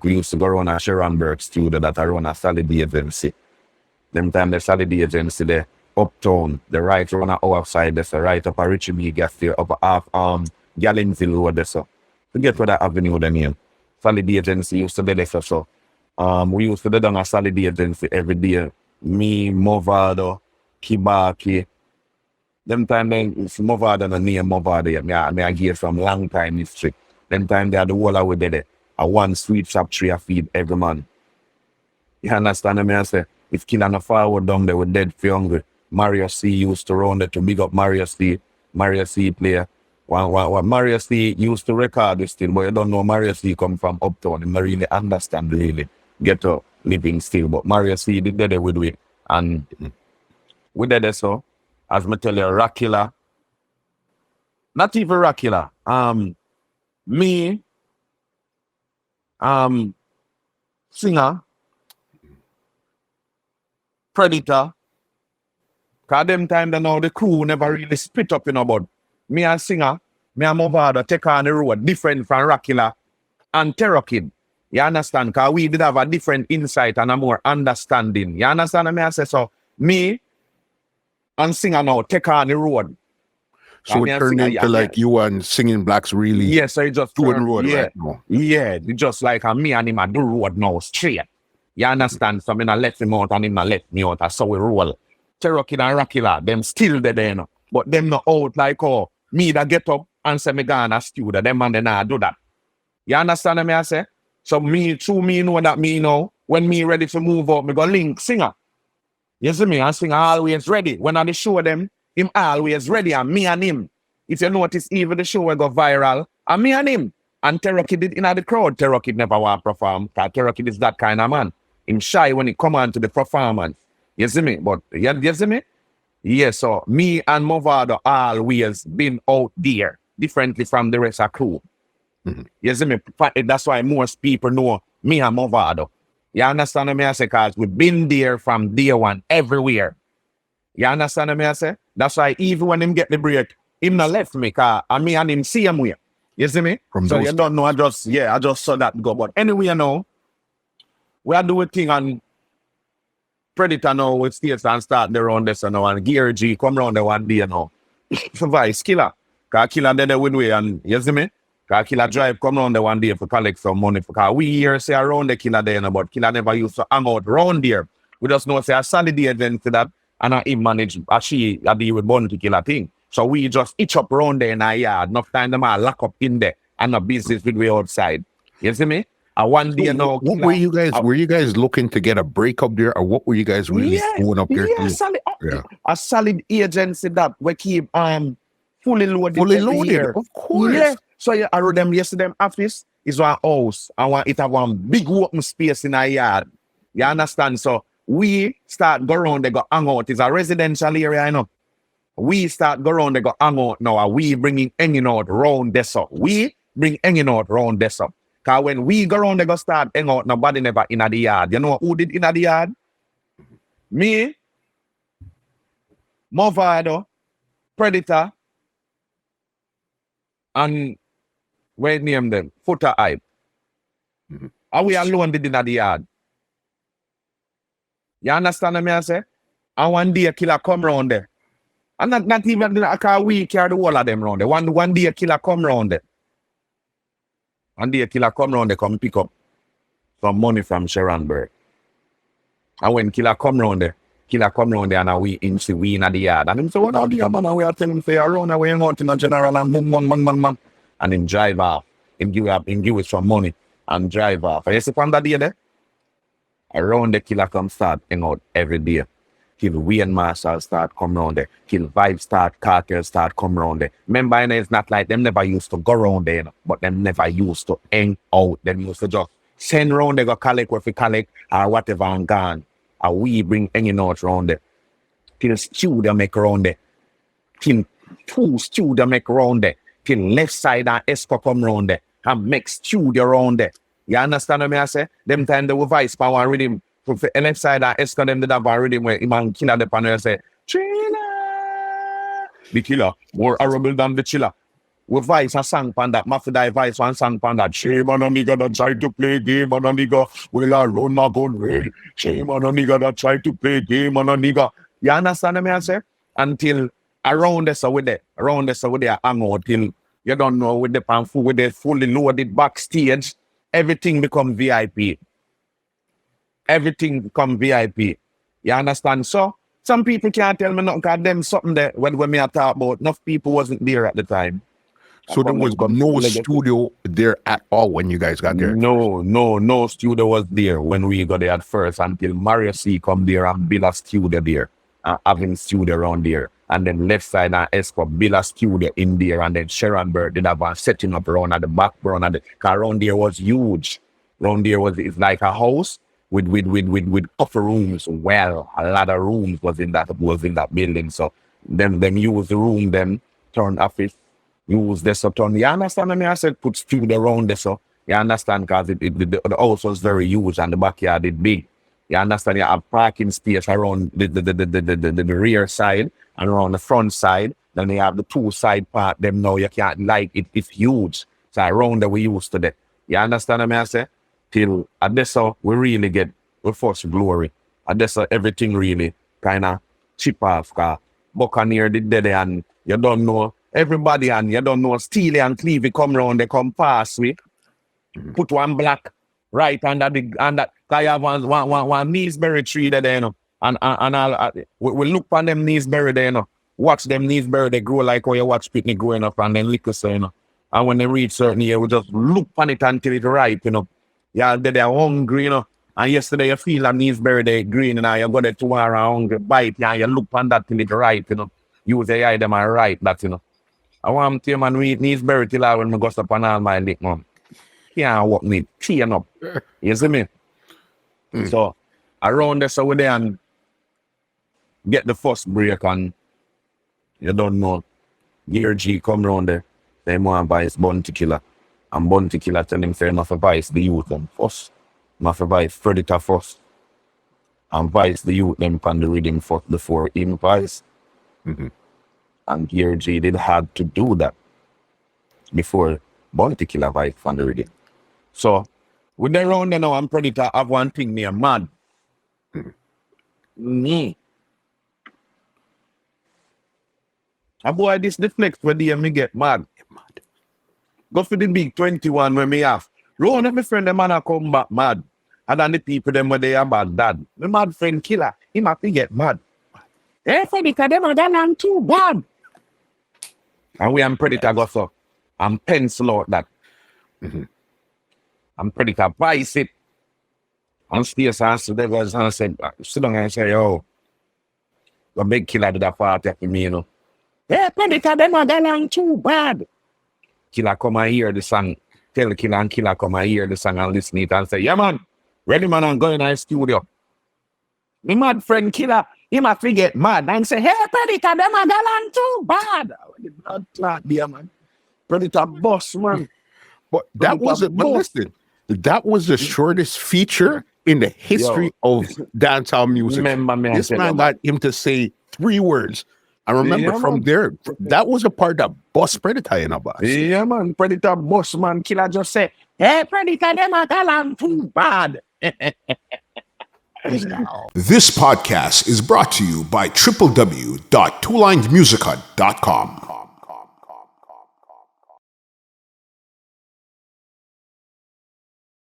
We used to go around a Sharonberg studio that I run a solid agency. Them time the solid agency there, uptown, the right around our side, there's a right up a Richie B gas there, up a half Gallinsville road there, so. Forget what that avenue the name. Solid agency used to be there, so. We used to do down a solid agency every day. Me, Mavado, Kibaki. Them time then it's Mavado and name Mavado yet. Me I give from long time history. Them time they had the whole away there. A one sweet shop tree a feed every man. You understand me? I say if killer no forward down there with dead for hungry. Mario C used to run there to big up Mario C. Mario C player. What Mario C used to record this still, but you don't know Mario C come from uptown. You don't really understand really get to living still. But Mario C did there with we. And we did there so, as me tell you, Rockilla. Not even Rockilla. Me, singer, Predator. Cause them time they know the crew never really split up, but me and singer, me and Mavado take on the road different from Rockilla and Terror Kid. You understand? Cause we did have a different insight and a more understanding. You understand me? I say so. Me and singer now take on the road. So it turned into like you and Singing Blacks really. Yes, so it just doing road right now. Yeah, it just like me and him I do road now straight. You understand? So I let him out and him let me out. That's how we roll. Terror Kid and Rockilla, them still there, but them not out like me that get up and say me gonna studio. Them man they not do that. You understand me? I say. So me know that me know when me ready to move up, me go link singer. You see me? And singer always ready. When I show them, him always ready, and me and him. If you notice, even the show will go viral, and me and him. And Terror Kid did in the crowd. Terror Kid never want to perform, because Terror Kid is that kind of man. Him shy when he come on to the performance. You see me? But you see me? Yeah, so me and Mavado always been out there, differently from the rest of crew. Mm-hmm. You see me? That's why most people know me and Mavado. You understand me? I say, because we've been there from day one, everywhere. You understand me? I say? That's why even when him get the break, him not left me, because me and him see him way. You see me? From so you don't know, I just saw that go. But anyway, you know, we are doing thing on Predator now with states and start the round this now, and Gear G come round the one day now. So Vice Killer. Because Killer did the win way, and you see me? Because Killer drive come round the one day for collect some money. Because we here say around the Killer there, but Killer never used to hang out round there. We just know say a solid event to that, and I manage, she deal with Bounty Killer thing. So we just itch up round there in our yard. Enough time them all lock up in there, and no business with we outside. You see me? One day now. What were you guys? Were you guys looking to get a break up there, or what were you guys really doing up there? A solid agency that we keep fully loaded. Fully loaded, of course. Yeah. So I wrote them yesterday. Office is one house. I want it have one big open space in our yard. You understand? So we start go around. They go hang out. It's a residential area, you know. We start go around. They go hang out now. We bringing hanging out round this up. We bring hanging out round this up. Because when we go around, they go start hang out, nobody never in the yard. You know who did in the yard? Me, Mavado, Predator, and what name them? Footer Hype. Mm-hmm. And we alone did in the yard. You understand me? I say? And one day Killer come round there. And not even because we carry the whole of them round there. One day Killer come round there. And the Killer come round, they come pick up some money from Sharonberg. And when Killer come round there, and we in the yard. And him say, what are the man? And we are telling him, say, around and we hang out in a general and boom. And him drive off. Him give us some money and drive off. And you see from that day there, around the Killer come start hang out every day. Till Wayne Marshall start come round there. Till Vibe start, Carter start come round there. Remember, it's not like them never used to go round there, but them never used to hang out. Them used to just send round there, go collect what we collect, or whatever and gone. And we bring hanging out round there. Till studio make round there. Till two studio make round there. Till left side and Esco come round there. And make studio round there. You understand what I say? Them time they were Vice power rhythm. For the left side and Esco them did have a rhythm where Iman Killer the panel say, Trina! The Killer, more horrible than the Chiller. we voice a song pan that. Mafia voice one song pan that. Shame on a nigga that try to play game on a nigga. Will I run my gun real? Shame on a nigga that try to play game on a nigga. You understand me I say? Until around this with the hang out till you don't know with the pan with the fully loaded backstage, everything become VIP. Everything become VIP. You understand? So some people can't tell me nothing because them something there when me I talk about. Enough people wasn't there at the time. So there was no studio there at all when you guys got there? No studio was there when we got there at first until Mario C come there and build a studio there. Having studio around there. And then left side and Escort build a studio in there. And then Sharon Bird did have a setting up around at the background. Because around there was huge. Around there it's like a house with upper rooms. Well, a lot of rooms was in that building. So them use the room, them turn office, use this so turn. You understand me? I said put studio around there. So you understand because the house was very huge and the backyard is big. You understand? You have parking space around the rear side and around the front side. Then you have the two side part. Them now you can't like it. It's huge. So around that we used to that. You understand what I say? Till at this so we really get we first glory. At this so everything really kind of chip off. Cause Buccaneer did that and you don't know everybody and you don't know Steely and Clevey come round. They come past we. Put one black right under that. I have one Neesberry tree there, you know. And I'll, we look on them Neesberry there, you know. Watch them Neesberry, they grow like how you watch picnic growing up and then liquor, so, you know. And when they reach certain year, we just look on it until it's ripe, you know. Yeah, they're hungry, you know. And yesterday you feel a Neesberry, they green, and you go there tomorrow hungry, bite, yeah, you look on that till it's ripe, you know. Use the eye them and ripe that, you know. I want to man, we eat Neesberry till I when I go up on all my lick, man. Can't walk me, chain up. You see me? So around this over there and get the first break and you don't know. Gear G come round there. They want to buy his Bounty Killer. And Bounty Killer tell him fair enough advice the youth them first. Enough advice Predator first. And vice the youth them can the rhythm first before him vice. And Gear G did had to do that before Bounty Killer vice from the rhythm. So with the round now, I'm Predator have one thing near mad. Me. A boy, this the flex where me get mad. Go for the big 21 when me have. Round of my friend, the man a come back mad. And then the people them where they are bad dad. My mad friend killer, he might get mad. Hey, Predator, them are that too bad. And we am Predator go so. I'm pencil out that. I'm Predator vice it. And Stacey answered the devils and said, sit down and say, yo, the big killer did a party for me, you know. Hey, Predator, them are that too bad. Killer come and hear the song. Tell Killer and Killer come and hear the song and listen it and say, yeah, man, ready, man, I'm going to the studio. My mad friend Killer, he must get mad and say, hey, Predator, them are that too bad. The blood clot there, man. Predator boss, man. But that wasn't, but listen, that was the shortest feature in the history of dancehall music. Remember me, this man got him to say 3 words. I remember from there, that was a part that bust Predator in a bus. Yeah, man. Predator boss, man. Killer just say, hey, Predator, them are that too bad. This podcast is brought to you by www.twolinesmusica.com.